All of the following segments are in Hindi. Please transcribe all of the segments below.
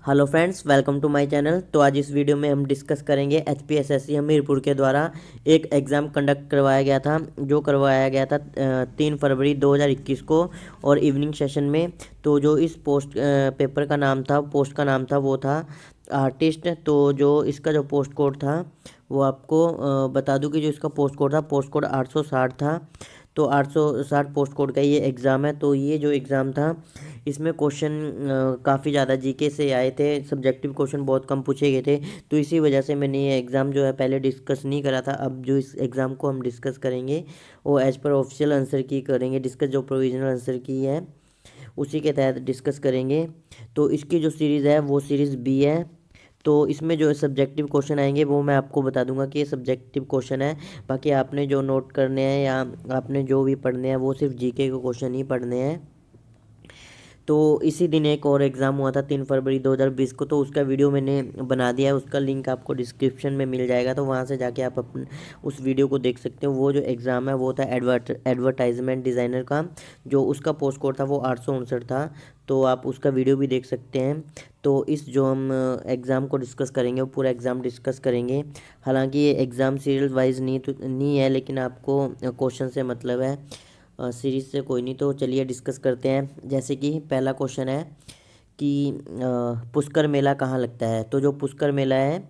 Hello friends, welcome to my channel. तो आज इस वीडियो में हम डिस्कस करेंगे एचपीएसएससी हमीरपुर के द्वारा एक एग्ज़ाम कंडक्ट करवाया गया था, जो करवाया गया था 3 फरवरी 2021 को और इवनिंग सेशन में। तो जो इस पेपर का नाम था, पोस्ट का नाम था, वो था आर्टिस्ट। तो जो इसका जो पोस्ट कोड था वो आपको बता दूं कि जो इसका पोस्ट कोड था, पोस्ट कोड 860 था। तो 860 पोस्ट कोड का ये एग्ज़ाम है। तो ये जो एग्ज़ाम था, इसमें क्वेश्चन काफ़ी ज़्यादा जीके से आए थे, सब्जेक्टिव क्वेश्चन बहुत कम पूछे गए थे। तो इसी वजह से मैंने ये एग्ज़ाम जो है पहले डिस्कस नहीं करा था। अब जो इस एग्ज़ाम को हम डिस्कस करेंगे वो एज पर ऑफिशियल आंसर की करेंगे डिस्कस। जो प्रोविजनल आंसर की है उसी के तहत डिस्कस करेंगे। तो इसकी जो सीरीज़ है वो सीरीज़ बी है। तो इसमें जो सब्जेक्टिव क्वेश्चन आएंगे वो मैं आपको बता दूंगा कि ये सब्जेक्टिव क्वेश्चन है। बाकी आपने जो नोट करने हैं या आपने जो भी पढ़ने हैं वो सिर्फ जीके के क्वेश्चन ही पढ़ने हैं। तो इसी दिन एक और एग्ज़ाम हुआ था 3 फरवरी 2020 को, तो उसका वीडियो मैंने बना दिया है। उसका लिंक आपको डिस्क्रिप्शन में मिल जाएगा, तो वहाँ से जाके आप उस वीडियो को देख सकते हो। वो जो एग्ज़ाम है वो था एडवर्टाइजमेंट डिज़ाइनर का। जो उसका पोस्ट कोड था वो 859 था। तो आप उसका वीडियो भी देख सकते हैं। तो इस जो हम एग्ज़ाम को डिस्कस करेंगे वो पूरा एग्ज़ाम डिस्कस करेंगे। हालांकि ये एग्ज़ाम सीरियल वाइज नहीं है, लेकिन आपको क्वेश्चन से मतलब है, सीरीज से कोई नहीं। तो चलिए डिस्कस करते हैं। जैसे कि पहला क्वेश्चन है कि पुष्कर मेला कहाँ लगता है। तो जो पुष्कर मेला है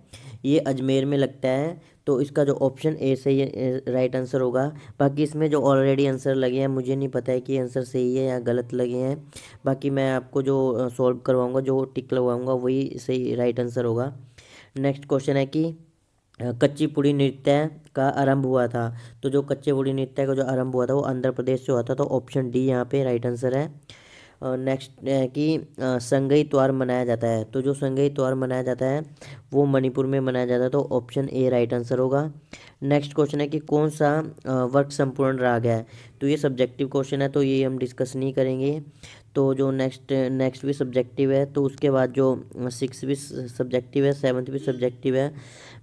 ये अजमेर में लगता है। तो इसका जो ऑप्शन ए सही राइट आंसर होगा। बाकी इसमें जो ऑलरेडी आंसर लगे हैं मुझे नहीं पता है कि आंसर सही है या गलत लगे हैं। बाकी मैं आपको जो सॉल्व करवाऊंगा, जो टिक लगवाऊंगा, वही सही राइट आंसर होगा। नेक्स्ट क्वेश्चन है कि कच्ची पुड़ी नृत्य का आरंभ हुआ था। तो जो कच्चे पुड़ी नृत्य का जो आरंभ हुआ था वो आंध्र प्रदेश से हुआ था। तो ऑप्शन डी यहाँ पे राइट आंसर है। नेक्स्ट है कि संगई त्योहार मनाया जाता है। तो जो संगई त्योहार मनाया जाता है वो मणिपुर में मनाया जाता है। तो ऑप्शन ए राइट आंसर होगा। नेक्स्ट क्वेश्चन है कि कौन सा वर्ग संपूर्ण राग है। तो ये सब्जेक्टिव क्वेश्चन है, तो ये हम डिस्कस नहीं करेंगे। तो जो नेक्स्ट भी सब्जेक्टिव है, तो उसके बाद जो 6 भी सब्जेक्टिव है, 7th भी सब्जेक्टिव है।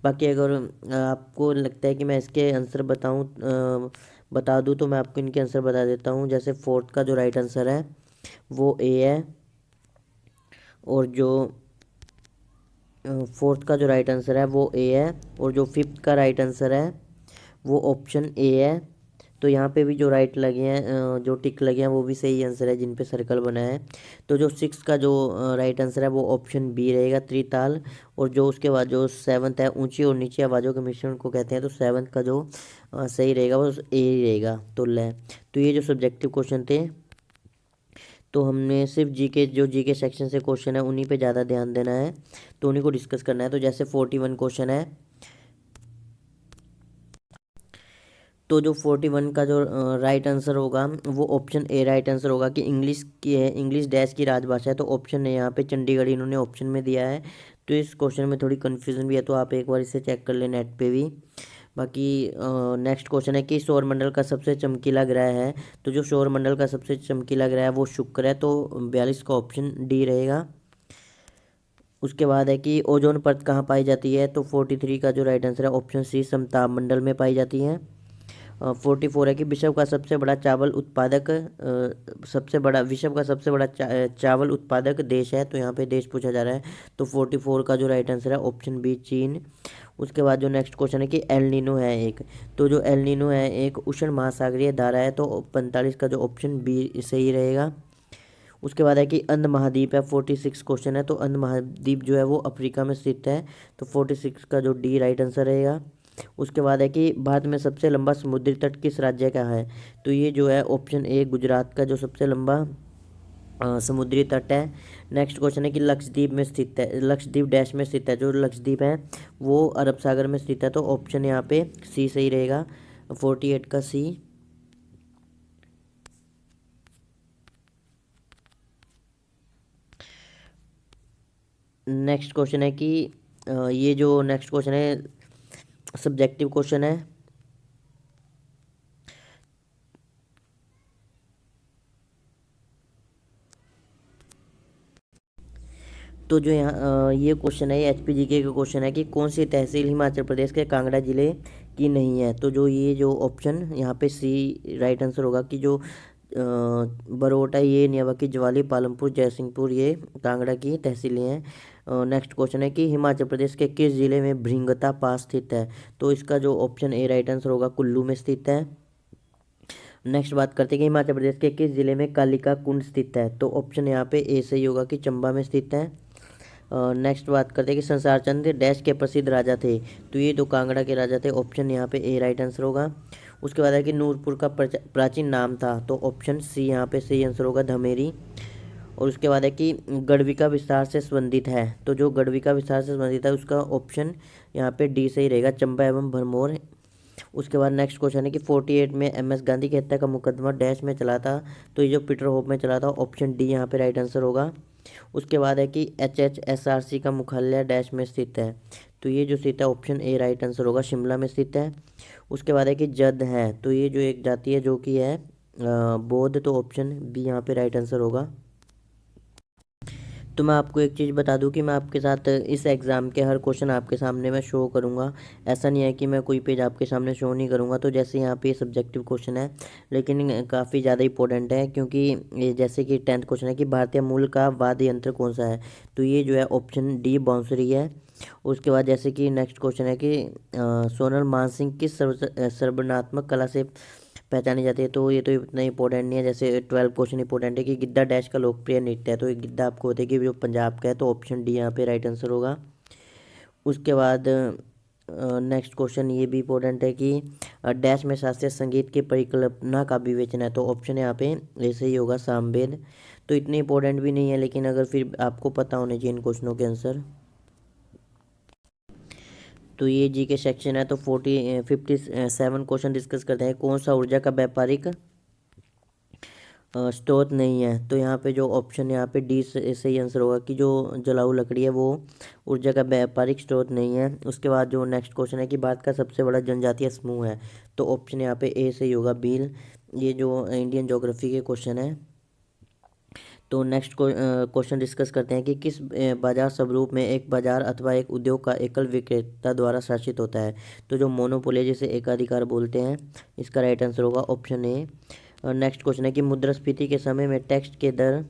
बाकी अगर आपको लगता है कि मैं इसके आंसर बता दूं, तो मैं आपको इनके आंसर बता देता हूं। जैसे 4th का जो राइट आंसर है वो ए है, और जो 4th का जो राइट आंसर है वो ए है, और जो 5th का राइट आंसर है वो ऑप्शन ए है। तो यहाँ पे भी जो राइट लगे हैं, जो टिक लगे हैं, वो भी सही आंसर है जिन पे सर्कल बना है। तो जो 6 का जो राइट आंसर है वो ऑप्शन बी रहेगा, त्रिताल। और जो उसके बाद जो 7th है, ऊंची और नीची आवाज़ों के मिश्रण को कहते हैं। तो 7th का जो सही रहेगा वो ए ही रहेगा, तुल है। तो ये जो सब्जेक्टिव क्वेश्चन थे, तो हमने सिर्फ जीके, जो जीके सेक्शन से क्वेश्चन है उन्हीं पे ज़्यादा ध्यान देना है, तो उन्हीं को डिस्कस करना है। तो जैसे 41 क्वेश्चन है, तो जो 41 का जो राइट आंसर होगा वो ऑप्शन ए राइट आंसर होगा कि इंग्लिश की है, इंग्लिश डैश की राजभाषा है। तो ऑप्शन है यहाँ पे चंडीगढ़ इन्होंने ऑप्शन में दिया है। तो इस क्वेश्चन में थोड़ी कन्फ्यूजन भी है, तो आप एक बार इसे चेक कर लें नेट पे भी। बाकी नेक्स्ट क्वेश्चन है कि सौरमंडल का सबसे चमकीला ग्रह है। तो जो सौरमंडल का सबसे चमकीला ग्रह है वो शुक्र है। तो 42 का ऑप्शन डी रहेगा। उसके बाद है कि ओजोन परत कहाँ पाई जाती है। तो 43 का जो राइट आंसर है ऑप्शन सी, समताप मंडल में पाई जाती है। 44 है कि विश्व का सबसे बड़ा चावल उत्पादक विश्व का सबसे बड़ा चावल उत्पादक देश है। तो यहाँ पे देश पूछा जा रहा है। तो 44 का जो राइट आंसर है ऑप्शन बी, चीन। उसके बाद जो नेक्स्ट क्वेश्चन है कि एल नीनो है एक। तो जो एल नीनो है एक उष्ण महासागरीय धारा है। तो 45 का जो ऑप्शन बी सही रहेगा। उसके बाद है कि अंध महाद्वीप है, 46 क्वेश्चन है। तो अंध महाद्वीप जो है वो अफ्रीका में स्थित है। तो 46 का जो डी राइट आंसर रहेगा। उसके बाद है कि भारत में सबसे लंबा समुद्री तट किस राज्य का है। तो ये जो है ऑप्शन ए, गुजरात का जो सबसे लंबा समुद्री तट है। नेक्स्ट क्वेश्चन है कि लक्षद्वीप में स्थित है, लक्षद्वीप डैश में स्थित है। जो लक्षद्वीप है वो अरब सागर में स्थित है। तो ऑप्शन यहाँ पे सी सही रहेगा, 48 का सी। नेक्स्ट क्वेश्चन है कि ये जो नेक्स्ट क्वेश्चन है सब्जेक्टिव क्वेश्चन है। तो जो यहाँ ये क्वेश्चन है, ये एचपीजीके का क्वेश्चन है कि कौन सी तहसील हिमाचल प्रदेश के कांगड़ा जिले की नहीं है। तो जो ये जो ऑप्शन यहाँ पे सी राइट आंसर होगा कि जो बरोटा ये नियावा की ज्वाली, पालमपुर, जयसिंहपुर ये कांगड़ा की तहसीलें हैं। नेक्स्ट क्वेश्चन है कि हिमाचल प्रदेश के किस जिले में भृंगता पास स्थित है? तो इसका जो ऑप्शन ए राइट आंसर होगा कुल्लू में स्थित है। नेक्स्ट बात करते हैं कि हिमाचल प्रदेश के किस जिले में कालिका कुंड स्थित है? तो ऑप्शन यहाँ पे ए सही होगा कि चंबा में स्थित है। नेक्स्ट बात करते हैं कि संसार चंद डैश के प्रसिद्ध राजा थे? तो ये तो कांगड़ा के राजा थे, ऑप्शन यहाँ पे ए राइट आंसर होगा। उसके बाद है कि नूरपुर का प्राचीन नाम था? तो ऑप्शन सी यहाँ पे सही आंसर होगा, धमेरी। और उसके बाद है कि गढ़विका विस्तार से संबंधित है? तो जो गढ़विका विस्तार से संबंधित है उसका ऑप्शन यहाँ पे डी सही रहेगा, चंबा एवं भरमौर। उसके बाद नेक्स्ट क्वेश्चन है कि 48 में एमएस गांधी की हत्या का मुकदमा डैश में चला था? तो ये जो पीटर होप में चला था, ऑप्शन डी यहाँ पे राइट आंसर होगा। उसके बाद है कि HHSRC का मुख्यालय डैश में स्थित है? तो ये जो स्थित है ऑप्शन ए राइट आंसर होगा, शिमला में स्थित है। उसके बाद है कि जद है, तो ये जो एक जाति है जो कि है बौद्ध, तो ऑप्शन बी यहाँ पे राइट आंसर होगा। तो मैं आपको एक चीज़ बता दूं कि मैं आपके साथ इस एग्ज़ाम के हर क्वेश्चन आपके सामने मैं शो करूंगा। ऐसा नहीं है कि मैं कोई पेज आपके सामने शो नहीं करूंगा। तो जैसे यहाँ पे सब्जेक्टिव क्वेश्चन है, लेकिन काफ़ी ज़्यादा इंपॉर्टेंट है, क्योंकि ये जैसे कि 10th क्वेश्चन है कि भारतीय मूल का वाद्य यंत्र कौन सा है? तो ये जो है ऑप्शन डी बांसुरी है। उसके बाद जैसे कि नेक्स्ट क्वेश्चन है कि सोनल मानसिंह किस सर्वनात्मक कला से पहचानी जाती है? तो ये तो इतना इंपॉर्टेंट नहीं है। जैसे 12 क्वेश्चन इंपॉर्टेंट है कि गिद्धा डैश का लोकप्रिय नृत्य है? तो ये गिद्धा आपको होता है कि जो पंजाब का है, तो ऑप्शन डी यहाँ पे राइट आंसर होगा। उसके बाद नेक्स्ट क्वेश्चन ये भी इंपॉर्टेंट है कि डैश में शास्त्रीय संगीत की परिकल्पना का विवेचन है? तो ऑप्शन यहाँ पे ऐसे ही होगा, सामवेद। तो इतने इंपॉर्टेंट भी नहीं है, लेकिन अगर फिर आपको पता होने चाहिए इन क्वेश्चनों के आंसर। तो ये जी के सेक्शन है। तो 57 क्वेश्चन डिस्कस करते हैं। कौन सा ऊर्जा का व्यापारिक स्रोत नहीं है? तो यहाँ पे जो ऑप्शन यहाँ पे डी सही आंसर होगा कि जो जलाऊ लकड़ी है वो ऊर्जा का व्यापारिक स्रोत नहीं है। उसके बाद जो नेक्स्ट क्वेश्चन है कि भारत का सबसे बड़ा जनजातीय समूह है? तो ऑप्शन यहाँ पे ए सही होगा, भील। ये जो इंडियन ज्योग्राफी के क्वेश्चन है। तो नेक्स्ट क्वेश्चन डिस्कस करते हैं कि किस बाजार स्वरूप में एक बाजार अथवा एक उद्योग का एकल विक्रेता द्वारा शासित होता है? तो जो मोनोपोली जिसे एकाधिकार बोलते हैं, इसका राइट आंसर होगा ऑप्शन ए। नेक्स्ट क्वेश्चन है कि मुद्रास्फीति के समय में टैक्स के दर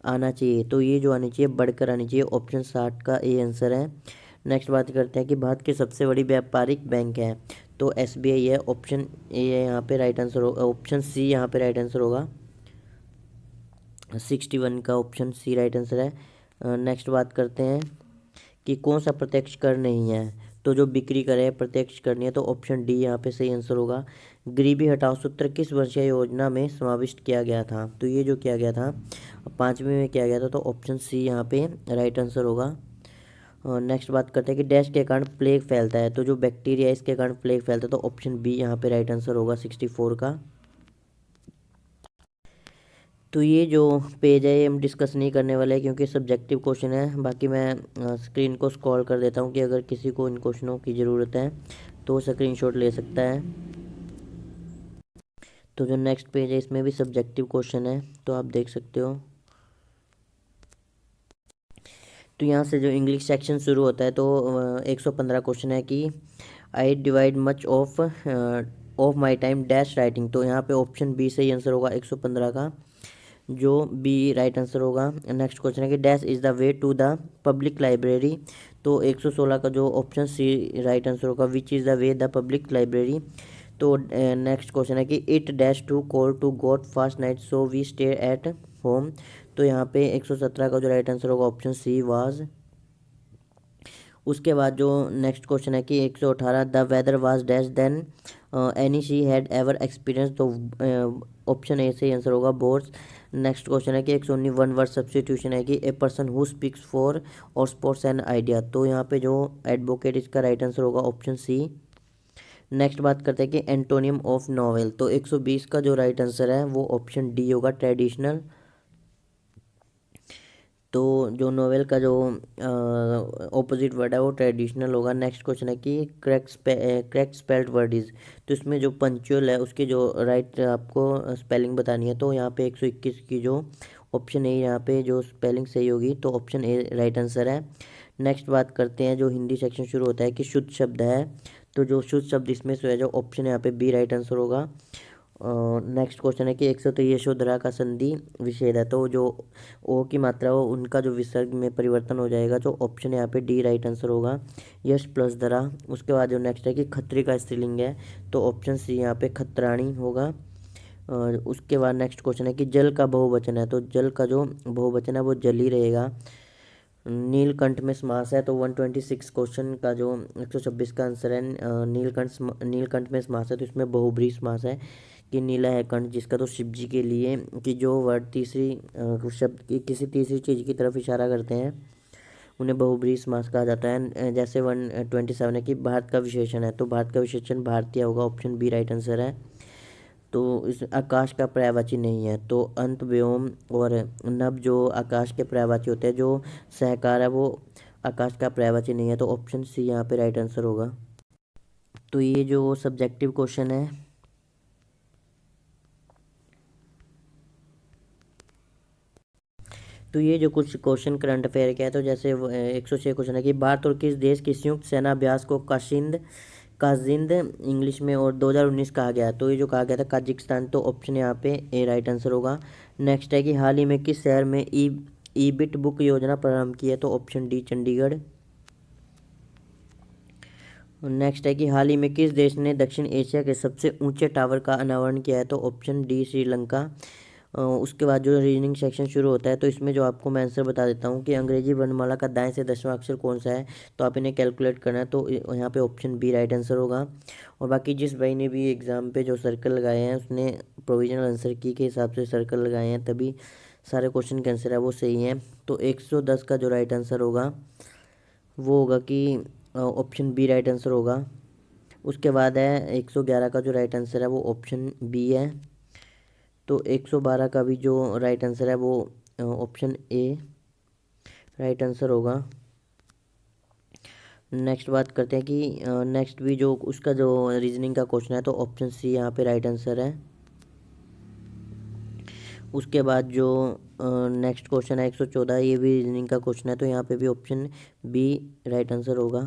आना चाहिए? तो ये जो आनी चाहिए बढ़कर आनी चाहिए, ऑप्शन 60 का ए आंसर है। नेक्स्ट बात करते हैं कि भारत की सबसे बड़ी व्यापारिक बैंक है? तो SBI है, ऑप्शन ए है यहाँ पे राइट आंसर होगा, ऑप्शन सी यहाँ पे राइट आंसर होगा। 61 का ऑप्शन सी राइट आंसर है। नेक्स्ट बात करते हैं कि कौन सा प्रत्यक्ष कर नहीं है? तो जो बिक्री कर है प्रत्यक्ष कर नहीं है, तो ऑप्शन डी यहाँ पे सही आंसर होगा। गरीबी हटाओ सूत्र किस वर्षीय योजना में समाविष्ट किया गया था? तो ये जो किया गया था 5वीं में किया गया था, तो ऑप्शन सी यहाँ पे राइट आंसर होगा। नेक्स्ट बात करते हैं कि डैश के कारण प्लेग फैलता है? तो जो बैक्टीरिया है इसके कारण प्लेग फैलता है, तो ऑप्शन बी यहाँ पे राइट आंसर होगा 64 का। तो ये जो पेज है ये हम डिस्कस नहीं करने वाले हैं, क्योंकि सब्जेक्टिव क्वेश्चन है। बाकी मैं स्क्रीन को स्क्रॉल कर देता हूँ कि अगर किसी को इन क्वेश्चनों की ज़रूरत है तो स्क्रीनशॉट ले सकता है। तो जो नेक्स्ट पेज है इसमें भी सब्जेक्टिव क्वेश्चन है, तो आप देख सकते हो। तो यहाँ से जो इंग्लिश सेक्शन शुरू होता है, तो 115 क्वेश्चन है कि I divide much of my time dash writing? तो यहाँ पे ऑप्शन बी सही आंसर होगा 115 का, जो बी राइट आंसर होगा। नेक्स्ट क्वेश्चन है कि dash is the way to the public library? तो 116 का जो ऑप्शन सी राइट आंसर होगा, which is the way the public library? तो नेक्स्ट क्वेश्चन है कि it dash to call to God fast night so we stay at home? तो यहाँ पे 117 का जो राइट आंसर होगा ऑप्शन सी वाज। उसके बाद जो नेक्स्ट क्वेश्चन है कि 118 the weather was dash then any she had ever experience? तो ऑप्शन ए से आंसर होगा बोर्स। नेक्स्ट क्वेश्चन है कि 119 वन वर्ड सब्सटीट्यूशन है कि a person who speaks for और स्पोर्ट्स एन आइडिया? तो यहाँ पे जो एडवोकेट इसका राइट आंसर होगा ऑप्शन सी। नेक्स्ट बात करते हैं कि एंटोनियम ऑफ नॉवेल? तो 120 का जो राइट आंसर है वो ऑप्शन डी होगा, ट्रेडिशनल। तो जो नोवेल का जो ऑपोजिट वर्ड है वो ट्रेडिशनल होगा। नेक्स्ट क्वेश्चन है कि करेक्ट स्पेल्ड वर्ड इज? तो इसमें जो पंचुअल है उसकी जो राइट आपको स्पेलिंग बतानी है। तो यहाँ पे 121 की जो ऑप्शन ए यहाँ पे जो स्पेलिंग सही होगी, तो ऑप्शन ए राइट आंसर है। नेक्स्ट बात करते हैं जो हिंदी सेक्शन शुरू होता है कि शुद्ध शब्द है? तो जो शुद्ध शब्द इसमें से है जो ऑप्शन यहाँ पे बी राइट आंसर होगा। नेक्स्ट क्वेश्चन है कि 123 यशोधरा का संधि विच्छेद है, तो जो ओ की मात्रा हो उनका जो विसर्ग में परिवर्तन हो जाएगा, जो ऑप्शन यहाँ पे डी राइट आंसर होगा, यश प्लस धरा। उसके बाद जो नेक्स्ट है कि खत्री का स्त्रीलिंग है, तो ऑप्शन सी यहाँ पे खत्राणी होगा। और उसके बाद नेक्स्ट क्वेश्चन है कि जल का बहुवचन है, तो जल का जो बहुवचन है वो जल ही रहेगा। नीलकंठ में समास है, तो 126 क्वेश्चन का जो 126 का आंसर है नीलकंठ में समास है, तो इसमें बहुब्रीहि समास है कि नीला है कंठ, जिसका तो शिव जी के लिए कि जो वर्ड तीसरी शब्द की किसी तीसरी चीज़ की तरफ इशारा करते हैं उन्हें बहुब्रीहि समास कहा जाता है। जैसे 127 है कि भारत का विशेषण है, तो भारत का विशेषण भारतीय होगा, ऑप्शन बी राइट आंसर है। तो इस आकाश का पर्यायवाची नहीं है, तो अंत व्योम और नभ जो आकाश के पर्यायवाची होते हैं, जो सहकार है वो आकाश का पर्यायवाची नहीं है, तो ऑप्शन सी यहाँ पे राइट आंसर होगा। तो ये जो सब्जेक्टिव क्वेश्चन है, तो ये जो कुछ क्वेश्चन करंट अफेयर के है, तो जैसे 106 क्वेश्चन है कि भारत और किस देश की संयुक्त सेना अभ्यास को काजिंद इंग्लिश में और 2019 कहा गया है, तो ये जो कहा गया था काजिकिस्तान, तो ऑप्शन यहाँ पे ए राइट आंसर होगा। नेक्स्ट है कि हाल ही में किस शहर में ई बिट बुक योजना प्रारंभ की है, तो ऑप्शन डी चंडीगढ़। नेक्स्ट है कि हाल ही में किस देश ने दक्षिण एशिया के सबसे ऊंचे टावर का अनावरण किया है, तो ऑप्शन डी श्रीलंका। उसके बाद जो रीजनिंग सेक्शन शुरू होता है, तो इसमें जो आपको मैं आंसर बता देता हूँ कि अंग्रेजी वर्णमाला का दाएं से 10वां अक्षर कौन सा है, तो आप इन्हें कैलकुलेट करना है, तो यहाँ पे ऑप्शन बी राइट आंसर होगा। और बाकी जिस भाई ने भी एग्ज़ाम पे जो सर्कल लगाए हैं उसने प्रोविजनल आंसर की के हिसाब से सर्कल लगाए हैं, तभी सारे क्वेश्चन के आंसर है वो सही हैं। तो 110 का जो राइट आंसर होगा वो होगा कि ऑप्शन बी राइट आंसर होगा। उसके बाद है 111 का जो राइट आंसर है वो ऑप्शन बी है। तो 112 का भी जो राइट आंसर है वो ऑप्शन ए राइट आंसर होगा। नेक्स्ट बात करते हैं कि नेक्स्ट भी जो उसका जो रीजनिंग का क्वेश्चन है, तो ऑप्शन सी यहाँ पे राइट आंसर है। उसके बाद जो नेक्स्ट क्वेश्चन है 114, ये भी रीजनिंग का क्वेश्चन है, तो यहाँ पे भी ऑप्शन बी राइट आंसर होगा।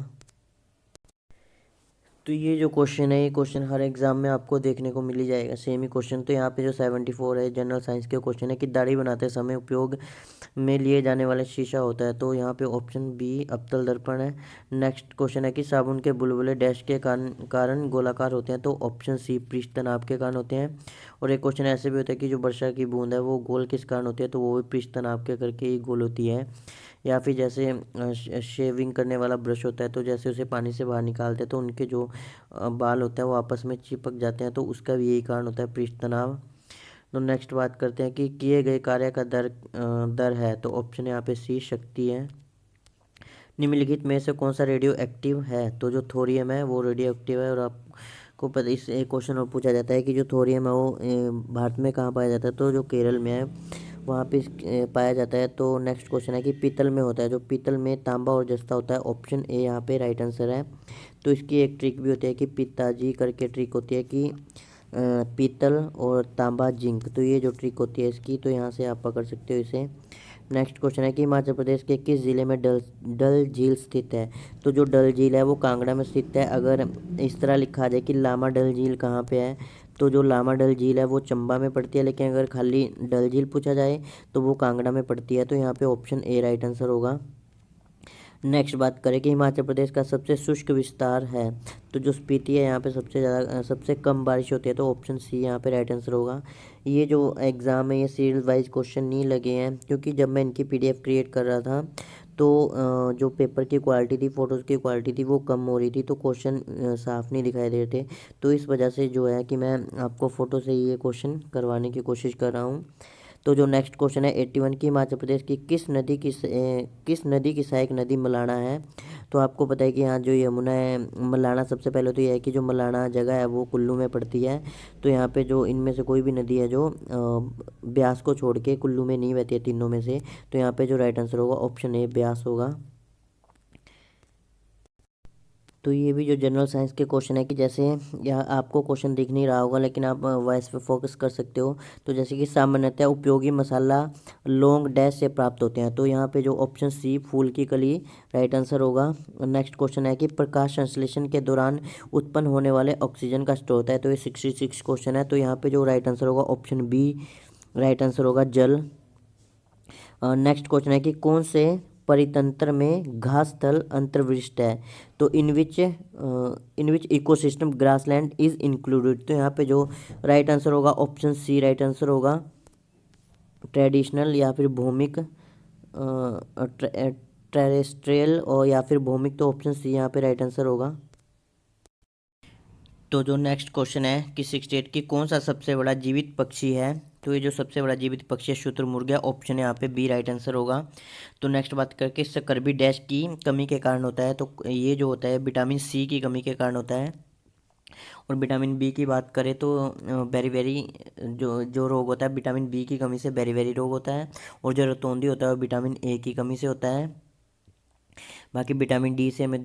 तो ये जो क्वेश्चन है, ये क्वेश्चन हर एग्जाम में आपको देखने को मिल ही जाएगा, सेम ही क्वेश्चन। तो यहाँ पे जो 74 है जनरल साइंस के क्वेश्चन है कि दाढ़ी बनाते समय उपयोग में लिए जाने वाला शीशा होता है, तो यहाँ पे ऑप्शन बी अवतल दर्पण है। नेक्स्ट क्वेश्चन है कि साबुन के बुलबुले डैश के कारण गोलाकार होते हैं, तो ऑप्शन सी पृष्ठ तनाव के कारण होते हैं। और एक क्वेश्चन ऐसे भी होता है कि जो वर्षा की बूंद है वो गोल किस कारण होती है, तो वो भी पृष्ठ तनाव के करके ही गोल होती है। या फिर जैसे शेविंग करने वाला ब्रश होता है, तो जैसे उसे पानी से बाहर निकालते हैं तो उनके जो बाल होते हैं वो आपस में चिपक जाते हैं, तो उसका भी यही कारण होता है पृष्ठ तनाव। तो नेक्स्ट बात करते हैं कि किए गए कार्य का दर है, तो ऑप्शन यहाँ पे सी शक्ति है। निम्नलिखित में से कौन सा रेडियो एक्टिव है, तो जो थोरियम है वो रेडियो एक्टिव है। और आपको पता इस एक क्वेश्चन और पूछा जाता है कि जो थोरियम है वो भारत में कहाँ पाया जाता है, तो जो केरल में है वहाँ पे पाया जाता है। तो नेक्स्ट क्वेश्चन है कि पीतल में होता है, जो पीतल में तांबा और जस्ता होता है, ऑप्शन ए यहाँ पे राइट आंसर है। तो इसकी एक ट्रिक भी होती है कि पिताजी करके ट्रिक होती है कि पीतल और तांबा जिंक, तो ये जो ट्रिक होती है इसकी, तो यहाँ से आप पकड़ सकते हो इसे। नेक्स्ट क्वेश्चन है कि हिमाचल प्रदेश के किस ज़िले में डल झील स्थित है, तो जो डल झील है वो कांगड़ा में स्थित है। अगर इस तरह लिखा जाए कि लामा डल झील कहाँ पे है, तो जो लामा डल झील है वो चंबा में पड़ती है, लेकिन अगर खाली डल झील पूछा जाए तो वो कांगड़ा में पड़ती है, तो यहाँ पे ऑप्शन ए राइट आंसर होगा। नेक्स्ट बात करें कि हिमाचल प्रदेश का सबसे शुष्क विस्तार है, तो जो स्पीति है यहाँ पे सबसे ज़्यादा सबसे कम बारिश होती है, तो ऑप्शन सी यहाँ पे राइट आंसर होगा। ये जो एग्ज़ाम है ये सीरियल वाइज क्वेश्चन नहीं लगे हैं, क्योंकि जब मैं इनकी पीडीएफ क्रिएट कर रहा था तो जो पेपर की क्वालिटी थी, फ़ोटोज़ की क्वालिटी थी वो कम हो रही थी, तो क्वेश्चन साफ़ नहीं दिखाई दे रहे थे। तो इस वजह से जो है कि मैं आपको फ़ोटो से ये क्वेश्चन करवाने की कोशिश कर रहा हूँ। तो जो नेक्स्ट क्वेश्चन है 81 की हिमाचल प्रदेश की किस नदी की सहायक नदी मलाना है, तो आपको पता है कि यहाँ जो यमुना है, मलाना सबसे पहले तो यह है कि जो मलाना जगह है वो कुल्लू में पड़ती है। तो यहाँ पे जो इनमें से कोई भी नदी है जो ब्यास को छोड़ के कुल्लू में नहीं बहती है तीनों में से, तो यहाँ पे जो राइट आंसर होगा ऑप्शन ए ब्यास होगा। तो ये भी जो जनरल साइंस के क्वेश्चन है कि जैसे यहाँ आपको क्वेश्चन दिख नहीं रहा होगा लेकिन आप वॉइस पे फोकस कर सकते हो। तो जैसे कि सामान्यतः उपयोगी मसाला लौंग डैश से प्राप्त होते हैं, तो यहाँ पे जो ऑप्शन सी फूल की कली राइट आंसर होगा। नेक्स्ट क्वेश्चन है कि प्रकाश संश्लेषण के दौरान उत्पन्न होने वाले ऑक्सीजन का स्रोत है, तो ये 66 क्वेश्चन है। तो यहाँ पे जो राइट आंसर होगा ऑप्शन बी राइट आंसर होगा जल। नेक्स्ट क्वेश्चन है कि कौन से परितंत्र में घास स्थल अंतर्विष्ट है, तो इन विच इकोसिस्टम ग्रासलैंड इज इंक्लूडेड। तो यहाँ पे जो राइट आंसर होगा ऑप्शन सी राइट आंसर होगा ट्रेडिशनल या फिर भौमिक, टेरेस्ट्रियल और या फिर भौमिक, तो ऑप्शन सी यहाँ पे राइट आंसर होगा। तो जो नेक्स्ट क्वेश्चन है कि 68 की कौन सा सबसे बड़ा जीवित पक्षी है, तो ये जो सबसे बड़ा जीवित पक्षी है शुतुरमुर्ग है, ऑप्शन यहाँ पे बी राइट आंसर होगा। तो नेक्स्ट बात करके स्कर्बी डैश की कमी के कारण होता है, तो ये जो होता है विटामिन सी की कमी के कारण होता है। और विटामिन बी की बात करें तो बेरी बेरी जो जो रोग होता है विटामिन बी की कमी से बेरी बेरी रोग होता है। और जो रतौंधी होता है वो विटामिन ए की कमी से होता है। बाकी विटामिन डी से हमें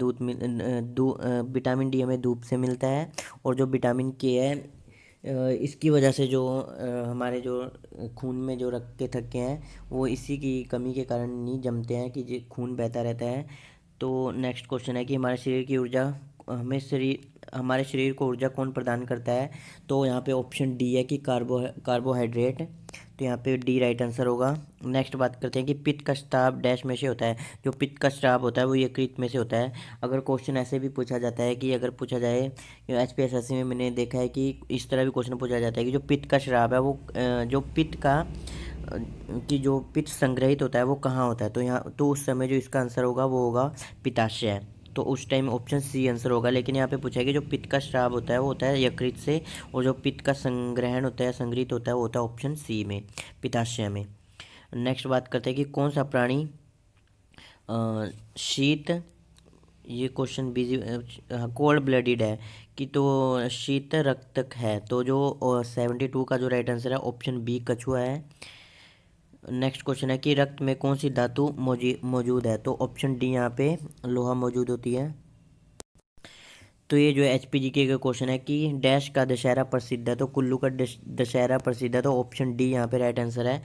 विटामिन डी हमें धूप से मिलता है। और जो विटामिन के है इसकी वजह से जो हमारे जो खून में जो रक्त के थक्के हैं वो इसी की कमी के कारण नहीं जमते हैं कि खून बहता रहता है। तो नेक्स्ट क्वेश्चन है कि हमारे शरीर को ऊर्जा कौन प्रदान करता है, तो यहाँ पे ऑप्शन डी है कि कार्बोहाइड्रेट। तो यहाँ पे डी राइट आंसर होगा। नेक्स्ट बात करते हैं कि पित्त का स्राव डैश में से होता है, जो पित्त का स्राव होता है वो यकृत में से होता है। अगर क्वेश्चन ऐसे भी पूछा जाता है कि अगर पूछा जाए HPSSC में मैंने देखा है कि इस तरह भी क्वेश्चन पूछा जाता है कि जो पित्त का स्राव है वो जो पित्त का कि जो पित्त संग्रहित होता है वो कहाँ होता है, तो यहाँ तो उस समय जो इसका आंसर होगा वो होगा पित्ताशय। तो उस टाइम ऑप्शन सी आंसर होगा। लेकिन यहाँ पे पूछा है कि जो पित्त का स्राव होता है वो होता है यकृत से, और जो पित्त का संग्रहण होता है संग्रहित होता है वो होता है ऑप्शन सी में पित्ताशय में। नेक्स्ट बात करते हैं कि कौन सा प्राणी शीत, ये क्वेश्चन बिजी कोल्ड ब्लडेड है कि तो शीत रक्तक है, तो जो 72 का जो राइट आंसर है ऑप्शन बी कछुआ है। नेक्स्ट क्वेश्चन है कि रक्त में कौन सी धातु मौजूद है, तो ऑप्शन डी यहाँ पे लोहा मौजूद होती है। तो ये जो HPGK का क्वेश्चन है कि डैश का दशहरा प्रसिद्ध है, तो कुल्लू का दशहरा प्रसिद्ध है, तो ऑप्शन डी यहाँ पे राइट आंसर है।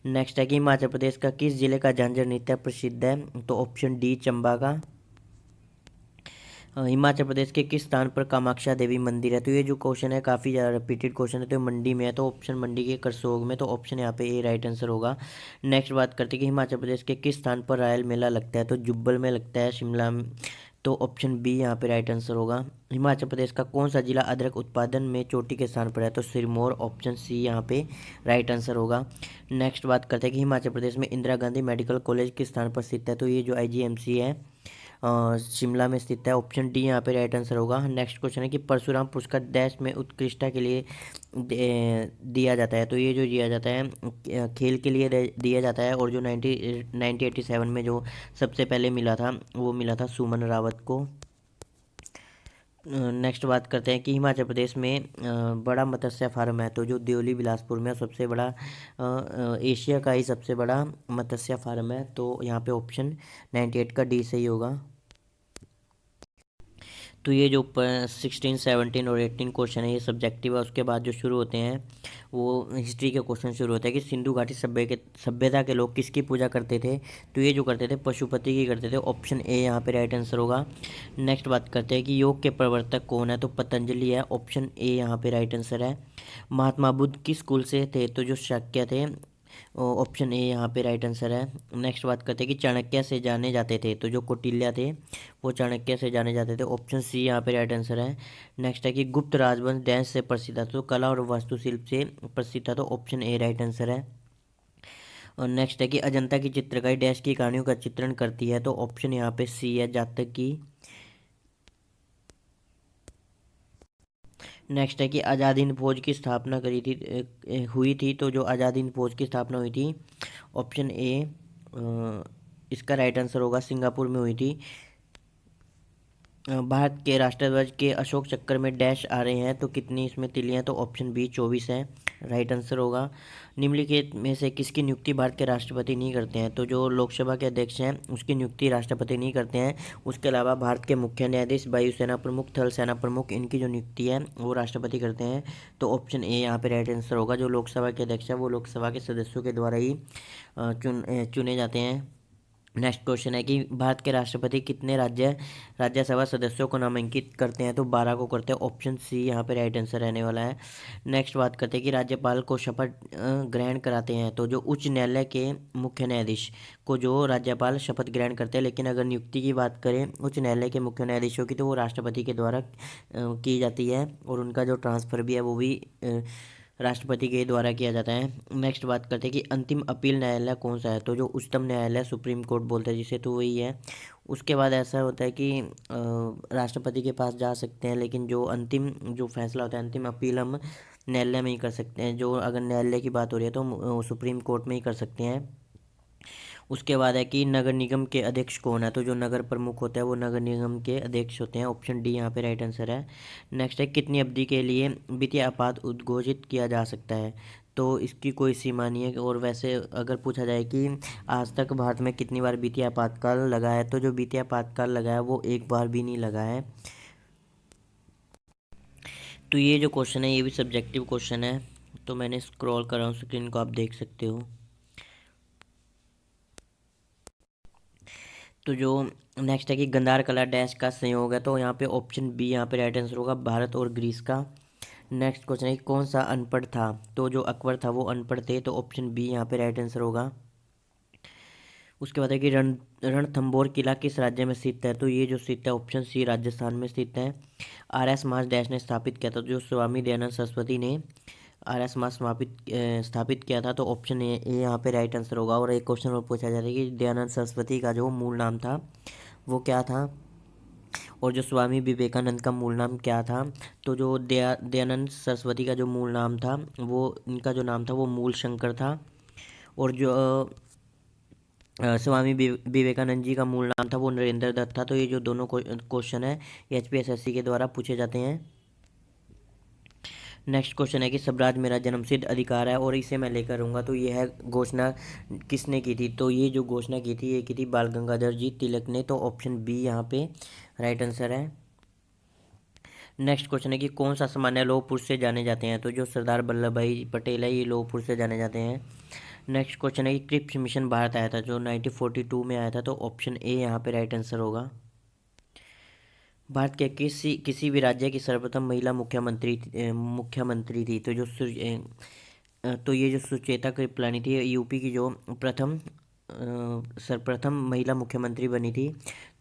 नेक्स्ट है कि हिमाचल प्रदेश का किस जिले का झांझर नृत्य प्रसिद्ध है, तो ऑप्शन डी चंबा का। हिमाचल प्रदेश के किस स्थान पर कामाक्षा देवी मंदिर है, तो ये जो क्वेश्चन है काफ़ी ज़्यादा रिपीटेड क्वेश्चन है, तो मंडी में है, तो ऑप्शन मंडी के करसोग में, तो ऑप्शन यहाँ पे ए राइट आंसर होगा। नेक्स्ट बात करते हैं कि हिमाचल प्रदेश के किस स्थान पर रायल मेला लगता है, तो जुब्बल में लगता है शिमला में, तो ऑप्शन बी यहाँ पे राइट आंसर होगा। हिमाचल प्रदेश का कौन सा जिला अदरक उत्पादन में चोटी के स्थान पर है, तो सिरमौर, ऑप्शन सी यहाँ पे राइट आंसर होगा। नेक्स्ट बात करते हैं कि हिमाचल प्रदेश में इंदिरा गांधी मेडिकल कॉलेज किस स्थान पर स्थित है, तो ये जो IGMC है शिमला में स्थित है, ऑप्शन डी यहाँ पे राइट आंसर होगा। नेक्स्ट क्वेश्चन है कि परशुराम पुरस्कार डैश में उत्कृष्टता के लिए दिया जाता है, तो ये जो दिया जाता है खेल के लिए दिया जाता है। और जो 1987 में जो सबसे पहले मिला था वो मिला था सुमन रावत को। नेक्स्ट बात करते हैं कि हिमाचल प्रदेश में बड़ा मत्स्य फार्म है, तो जो देवली बिलासपुर में सबसे बड़ा एशिया का ही सबसे बड़ा मत्स्य फार्म है, तो यहाँ पे ऑप्शन 98 का डी सही होगा। तो ये जो 16, 17 और 18 क्वेश्चन है ये सब्जेक्टिव है। उसके बाद जो शुरू होते हैं वो हिस्ट्री के क्वेश्चन शुरू होते हैं कि सिंधु घाटी सभ्यता के लोग किसकी पूजा करते थे, तो ये जो करते थे पशुपति की करते थे, ऑप्शन ए यहाँ पे राइट आंसर होगा। नेक्स्ट बात करते हैं कि योग के प्रवर्तक कौन है, तो पतंजलि है, ऑप्शन ए यहाँ पे राइट आंसर है। महात्मा बुद्ध किस स्कूल से थे, तो जो शाक्य थे, ऑप्शन ए यहाँ पे राइट आंसर है। नेक्स्ट बात करते हैं कि चाणक्य से जाने जाते थे, तो जो कौटिल्य थे वो चाणक्य से जाने जाते थे, ऑप्शन सी यहाँ पे राइट आंसर है। नेक्स्ट है कि गुप्त राजवंश डैश से प्रसिद्ध था, तो कला और वास्तुशिल्प से प्रसिद्ध था, तो ऑप्शन ए राइट आंसर है। और नेक्स्ट है कि अजंता की चित्रकारी डैश की कहानियों का चित्रण करती है, तो ऑप्शन यहाँ पे सी है जातक की। नेक्स्ट है कि आज़ाद हिंद फौज की स्थापना करी थी हुई थी, तो जो आज़ाद हिंद फौज की स्थापना हुई थी ऑप्शन ए इसका राइट आंसर होगा सिंगापुर में हुई थी। भारत के राष्ट्रध्वज के अशोक चक्र में डैश आ रहे हैं तो कितनी इसमें तिलियां, तो ऑप्शन बी 24 है राइट आंसर होगा। निम्नलिखित में से किसकी नियुक्ति भारत के राष्ट्रपति नहीं करते हैं, तो जो लोकसभा के अध्यक्ष हैं उसकी नियुक्ति राष्ट्रपति नहीं करते हैं। उसके अलावा भारत के मुख्य न्यायाधीश, वायुसेना प्रमुख, थल सेना प्रमुख, इनकी जो नियुक्ति है वो राष्ट्रपति करते हैं। तो ऑप्शन ए यहाँ पे राइट आंसर होगा। जो लोकसभा के अध्यक्ष है वो लोकसभा के सदस्यों के द्वारा ही चुने जाते हैं। नेक्स्ट क्वेश्चन है कि भारत के राष्ट्रपति कितने राज्यसभा सदस्यों को नामांकित करते हैं, तो 12 को करते हैं। ऑप्शन सी यहाँ पे राइट आंसर रहने वाला है। नेक्स्ट बात करते हैं कि राज्यपाल को शपथ ग्रहण कराते हैं, तो जो उच्च न्यायालय के मुख्य न्यायाधीश को जो राज्यपाल शपथ ग्रहण करते हैं। लेकिन अगर नियुक्ति की बात करें उच्च न्यायालय के मुख्य न्यायाधीशों की, तो वो राष्ट्रपति के द्वारा की जाती है, और उनका जो ट्रांसफ़र भी है वो भी राष्ट्रपति के द्वारा किया जाता है। नेक्स्ट बात करते हैं कि अंतिम अपील न्यायालय कौन सा है, तो जो उच्चतम न्यायालय, सुप्रीम कोर्ट बोलते हैं जिसे, तो वही है। उसके बाद ऐसा होता है कि राष्ट्रपति के पास जा सकते हैं, लेकिन जो अंतिम जो फैसला होता है, अंतिम अपील हम न्यायालय में ही कर सकते हैं। जो अगर न्यायालय की बात हो रही है तो हम सुप्रीम कोर्ट में ही कर सकते हैं। उसके बाद है कि नगर निगम के अध्यक्ष कौन है, तो जो नगर प्रमुख होता है वो नगर निगम के अध्यक्ष होते हैं। ऑप्शन डी यहाँ पे राइट आंसर है। नेक्स्ट है कितनी अवधि के लिए वित्तीय आपात उद्घोषित किया जा सकता है, तो इसकी कोई सीमा नहीं है। और वैसे अगर पूछा जाए कि आज तक भारत में कितनी बार वित्तीय आपातकाल लगा है, तो जो वित्तीय आपातकाल लगा है वो एक बार भी नहीं लगा है। तो ये जो क्वेश्चन है ये भी सब्जेक्टिव क्वेश्चन है, तो मैंने स्क्रॉल कर रहा हूँ स्क्रीन को, आप देख सकते हो। तो जो नेक्स्ट है कि गंधार कला डैश का संयोग है, तो यहाँ पे ऑप्शन बी यहाँ पे राइट आंसर होगा, भारत और ग्रीस का। नेक्स्ट क्वेश्चन है कि कौन सा अनपढ़ था, तो जो अकबर था वो अनपढ़ थे, तो ऑप्शन बी यहाँ पे राइट आंसर होगा। उसके बाद है कि रणथंभौर किला किस राज्य में स्थित है, तो ये जो स्थित है ऑप्शन सी राजस्थान में स्थित है। आर एस मास डैश ने स्थापित किया था, जो स्वामी दयानंद सरस्वती ने आर एस मास स्थापित किया था, तो ऑप्शन ए यहाँ पे राइट आंसर होगा। और एक क्वेश्चन और पूछा जाता है कि दयानंद सरस्वती का जो मूल नाम था वो क्या था, और जो स्वामी विवेकानंद का मूल नाम क्या था, तो जो दयानंद सरस्वती का जो मूल नाम था वो, इनका जो नाम था वो मूल शंकर था, और जो स्वामी विवेकानंद जी का मूल नाम था वो नरेंद्र दत्त था। तो ये जो दोनों क्वेश्चन है ये HPSSC के द्वारा पूछे जाते हैं। नेक्स्ट क्वेश्चन है कि स्वराज मेरा जन्मसिद्ध अधिकार है और इसे मैं लेकर रहूँगा, तो ये है घोषणा किसने की थी, तो ये जो घोषणा की थी ये की थी बाल गंगाधर जी तिलक ने, तो ऑप्शन बी यहाँ पे राइट आंसर है। नेक्स्ट क्वेश्चन है कि कौन सा सामान्य लौह पुरुष से जाने जाते हैं, तो जो सरदार वल्लभ भाई पटेल है ये लौह पुरुष से जाने जाते हैं। नेक्स्ट क्वेश्चन है कि क्रिप्स मिशन भारत आया था, जो 1942 में आया था, तो ऑप्शन ए यहाँ पे राइट आंसर होगा। भारत के किसी भी राज्य की सर्वप्रथम महिला मुख्यमंत्री थी, तो तो ये जो सुचेता कृपलानी थी, यूपी की जो सर्वप्रथम महिला मुख्यमंत्री बनी थी।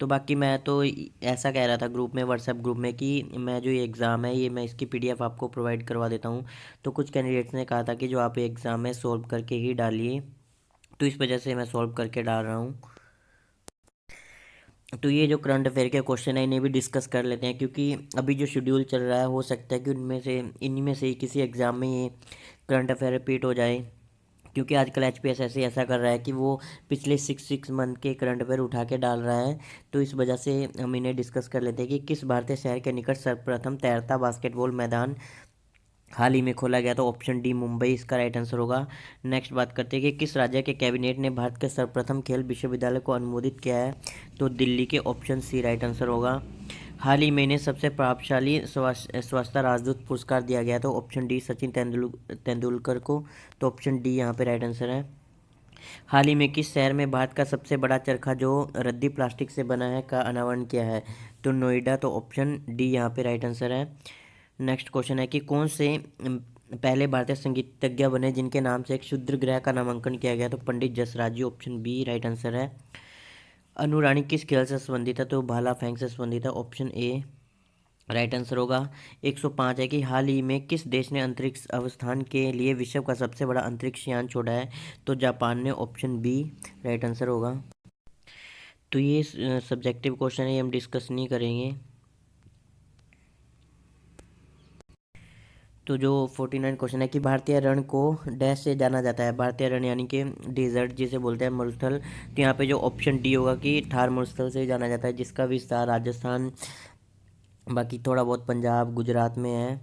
तो बाकी मैं तो ऐसा कह रहा था ग्रुप में, व्हाट्सएप ग्रुप में, कि मैं जो ये एग्ज़ाम है ये मैं इसकी PDF आपको प्रोवाइड करवा देता हूँ। तो कुछ कैंडिडेट्स ने कहा था कि जो आप एग्ज़ाम है सॉल्व करके ही डालिए, तो इस वजह से मैं सॉल्व करके डाल रहा हूँ। तो ये जो करंट अफेयर के क्वेश्चन है इन्हें भी डिस्कस कर लेते हैं, क्योंकि अभी जो शेड्यूल चल रहा है हो सकता है कि इन्हीं में से किसी एग्ज़ाम में ये करंट अफेयर रिपीट हो जाए, क्योंकि आजकल HPSSC ऐसा कर रहा है कि वो पिछले 6 मंथ के करंट अफेयर उठा के डाल रहा है। तो इस वजह से हम इन्हें डिस्कस कर लेते हैं कि किस भारतीय शहर के निकट सर्वप्रथम तैरता बास्केटबॉल मैदान हाल ही में खोला गया, तो ऑप्शन डी मुंबई इसका राइट आंसर होगा। नेक्स्ट बात करते हैं कि किस राज्य के कैबिनेट ने भारत के सर्वप्रथम खेल विश्वविद्यालय को अनुमोदित किया है, तो दिल्ली के, ऑप्शन सी राइट आंसर होगा। हाल ही में इन्हें सबसे प्रभावशाली स्वच्छता राजदूत पुरस्कार दिया गया, तो ऑप्शन डी सचिन तेंदुलकर को, तो ऑप्शन डी यहाँ पे राइट आंसर है। हाल ही में किस शहर में भारत का सबसे बड़ा चरखा जो रद्दी प्लास्टिक से बना है का अनावरण किया है, तो नोएडा, तो ऑप्शन डी यहाँ पे राइट आंसर है। नेक्स्ट क्वेश्चन है कि कौन से पहले भारतीय संगीतज्ञ बने जिनके नाम से एक क्षुद्र ग्रह का नामांकन किया गया, तो पंडित जसराज जी, ऑप्शन बी राइट आंसर है। अनुरानी किस खेल से संबंधित है, तो भाला फेंक से संबंधित है, ऑप्शन ए राइट आंसर होगा। 105 है कि हाल ही में किस देश ने अंतरिक्ष अवस्थान के लिए विश्व का सबसे बड़ा अंतरिक्ष यान छोड़ा है, तो जापान ने, ऑप्शन बी राइट आंसर होगा। तो ये सब्जेक्टिव क्वेश्चन है, ये हम डिस्कस नहीं करेंगे। तो जो 49 क्वेश्चन है कि भारतीय रण को डैश से जाना जाता है, भारतीय रण यानी कि डेजर्ट जिसे बोलते हैं, मरुस्थल, तो यहाँ पे जो ऑप्शन डी होगा कि थार मरुस्थल से जाना जाता है, जिसका विस्तार राजस्थान बाकी थोड़ा बहुत पंजाब गुजरात में है।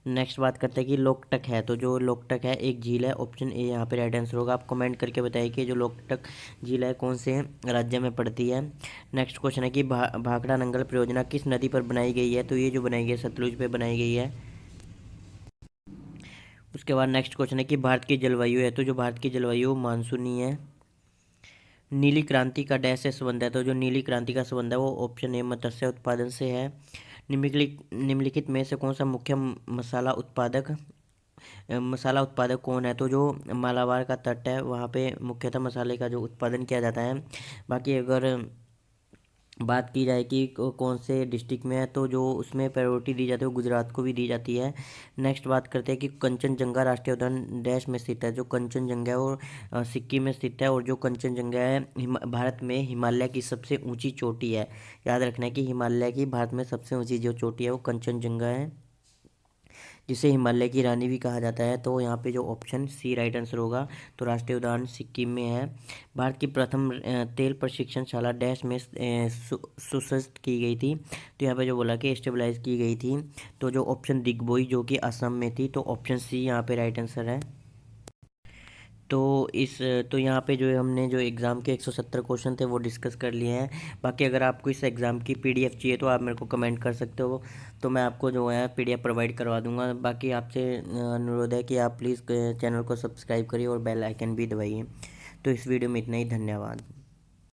नेक्स्ट बात करते हैं कि लोकटक है, तो जो लोकटक है एक झील है। ऑप्शन ए यहाँ पे राइट आंसर होगा। आप कमेंट करके बताइए कि जो लोकटक झील है कौन से राज्य में पड़ती है। नेक्स्ट क्वेश्चन है कि भाखड़ा नंगल परियोजना किस नदी पर बनाई गई है, तो ये जो बनाई गई है सतलुज पे बनाई गई है। उसके बाद नेक्स्ट क्वेश्चन है कि भारत की जलवायु है, तो जो भारत की जलवायु मानसूनी है। नीली क्रांति का डैश से संबंध है, तो जो नीली क्रांति का संबंध है वो ऑप्शन ए मत्स्य उत्पादन से है। निम्नलिखित में से कौन सा मुख्य मसाला उत्पादक कौन है, तो जो मालाबार का तट है वहाँ पे मुख्यतः मसाले का जो उत्पादन किया जाता है। बाकी अगर बात की जाए कि कौन से डिस्ट्रिक्ट में है, तो जो उसमें प्रायोरिटी दी जाती है वो गुजरात को भी दी जाती है। नेक्स्ट बात करते हैं कि कंचनजंगा राष्ट्रीय उद्यान डैश में स्थित है, जो कंचनजंगा है वो सिक्किम में स्थित है। और जो कंचनजंगा है भारत में हिमालय की सबसे ऊंची चोटी है। याद रखना है कि हिमालय की भारत में सबसे ऊंची जो चोटी है वो कंचनजंगा है, जिसे हिमालय की रानी भी कहा जाता है। तो यहाँ पे जो ऑप्शन सी राइट आंसर होगा। तो राष्ट्रीय उद्यान सिक्किम में है। भारत की प्रथम तेल प्रशिक्षणशाला डैश में सुसज्जित की गई थी, तो यहाँ पे जो बोला कि स्टेबलाइज की गई थी, तो जो ऑप्शन दिग्बोई जो कि असम में थी, तो ऑप्शन सी यहाँ पे राइट आंसर है। तो इस तो यहाँ पे जो है हमने जो एग्ज़ाम के 170 क्वेश्चन थे वो डिस्कस कर लिए हैं। बाकी अगर आपको इस एग्ज़ाम की पीडीएफ चाहिए तो आप मेरे को कमेंट कर सकते हो, तो मैं आपको जो है पीडीएफ प्रोवाइड करवा दूंगा। बाकी आपसे अनुरोध है कि आप प्लीज़ चैनल को सब्सक्राइब करिए और बेल आइकन भी दबाइए। तो इस वीडियो में इतना ही, धन्यवाद।